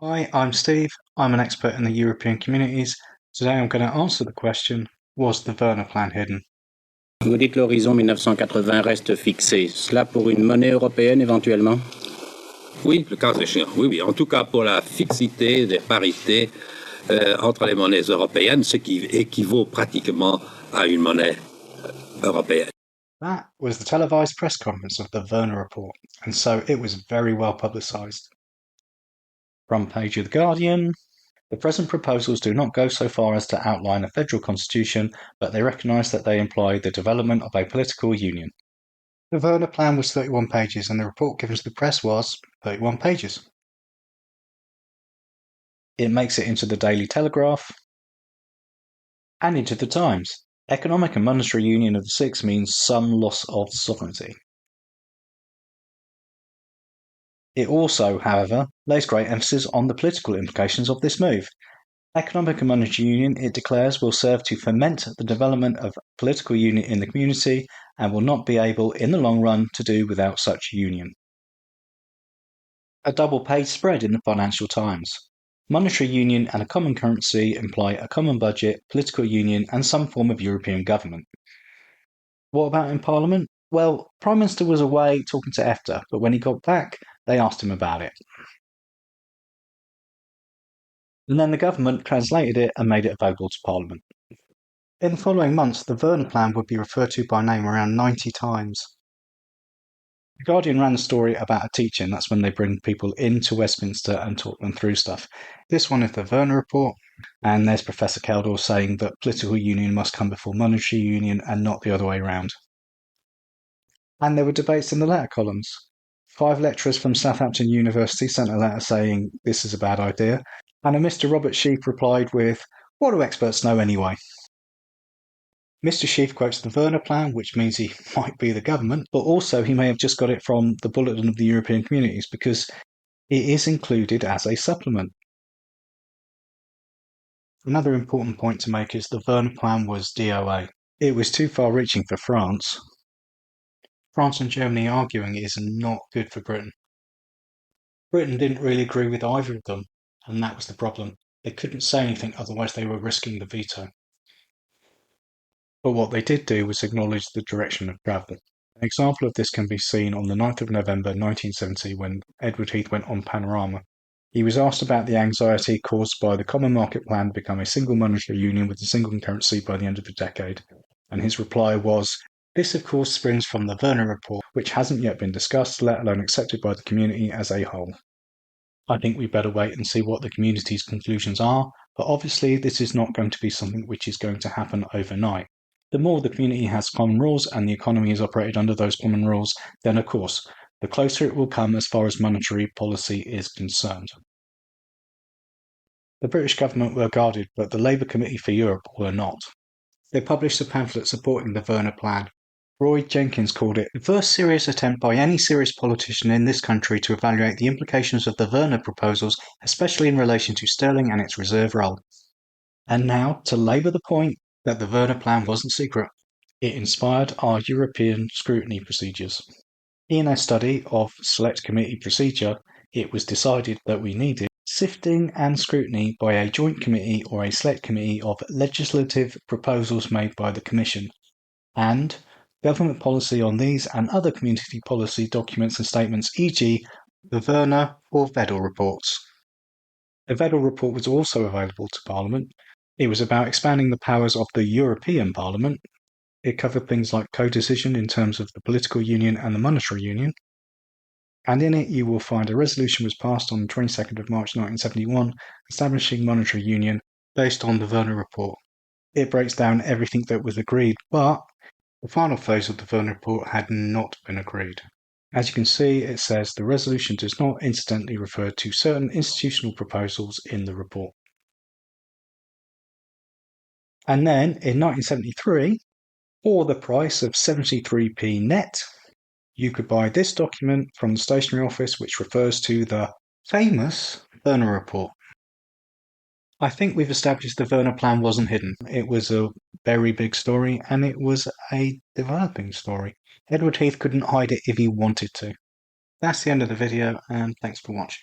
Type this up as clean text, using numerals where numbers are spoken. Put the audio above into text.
Hi, I'm Steve. I'm an expert in the European communities. Today I'm going to answer the question, was the Werner Plan hidden? Vous dites l'horizon 1980 reste fixé. Cela pour une monnaie européenne éventuellement? Oui, le cas échéant. Oui. En tout cas, pour la fixité des parités entre les monnaies européennes, ce qui équivaut pratiquement à une monnaie européenne. That was the televised press conference of the Werner Report, and so it was very well publicised. Front page of The Guardian. The present proposals do not go so far as to outline a federal constitution, but they recognise that they imply the development of a political union. The Werner Plan was 31 pages, and the report given to the press was 31 pages. It makes it into the Daily Telegraph and into the Times. Economic and monetary union of the six means some loss of sovereignty. It also, however, lays great emphasis on the political implications of this move. Economic and monetary union, it declares, will serve to foment the development of political union in the community and will not be able, in the long run, to do without such union. A double-page spread in the Financial Times. Monetary union and a common currency imply a common budget, political union, and some form of European government. What about in Parliament? Well, Prime Minister was away talking to EFTA, but when he got back, they asked him about it. And then the government translated it and made it available to Parliament. In the following months, the Werner Plan would be referred to by name around 90 times. The Guardian ran a story about a teach-in. That's when they bring people into Westminster and talk them through stuff. This one is the Werner Report, and there's Professor Keldor saying that political union must come before monetary union and not the other way around. And there were debates in the letter columns. 5 lecturers from Southampton University sent a letter saying this is a bad idea, and a Mr. Robert Sheaf replied with, what do experts know anyway? Mr. Sheaf quotes the Werner Plan, which means he might be the government, but also he may have just got it from the Bulletin of the European Communities because it is included as a supplement. Another important point to make is the Werner Plan was DOA. It was too far-reaching for France. France and Germany arguing is not good for Britain. Britain didn't really agree with either of them, and that was the problem. They couldn't say anything, otherwise they were risking the veto. But what they did do was acknowledge the direction of travel. An example of this can be seen on the 9th of November 1970 when Edward Heath went on Panorama. He was asked about the anxiety caused by the Common Market Plan to become a single monetary union with a single currency by the end of the decade, and his reply was, this of course springs from the Werner Report, which hasn't yet been discussed, let alone accepted by the community as a whole. I think we better wait and see what the community's conclusions are, but obviously this is not going to be something which is going to happen overnight. The more the community has common rules and the economy is operated under those common rules, then of course, the closer it will come as far as monetary policy is concerned. The British government were guarded, but the Labour Committee for Europe were not. They published a pamphlet supporting the Werner Plan. Roy Jenkins called it the first serious attempt by any serious politician in this country to evaluate the implications of the Werner proposals, especially in relation to sterling and its reserve role. And now, to labour the point that the Werner Plan wasn't secret, it inspired our European scrutiny procedures. In a study of Select Committee procedure, it was decided that we needed sifting and scrutiny by a joint committee or a select committee of legislative proposals made by the Commission, and government policy on these and other community policy documents and statements, e.g. the Werner or Vedel reports. A Vedel report was also available to Parliament. It was about expanding the powers of the European Parliament. It covered things like co-decision in terms of the political union and the monetary union. And in it you will find a resolution was passed on the 22nd of March 1971 establishing monetary union based on the Werner report. It breaks down everything that was agreed, but the final phase of the Werner report had not been agreed. As you can see, it says the resolution does not incidentally refer to certain institutional proposals in the report. And then, in 1973, for the price of 73p net, you could buy this document from the stationery office which refers to the famous Werner report. I think we've established the Werner Plan wasn't hidden. It was a very big story, and it was a developing story. Edward Heath couldn't hide it if he wanted to. That's the end of the video, and thanks for watching.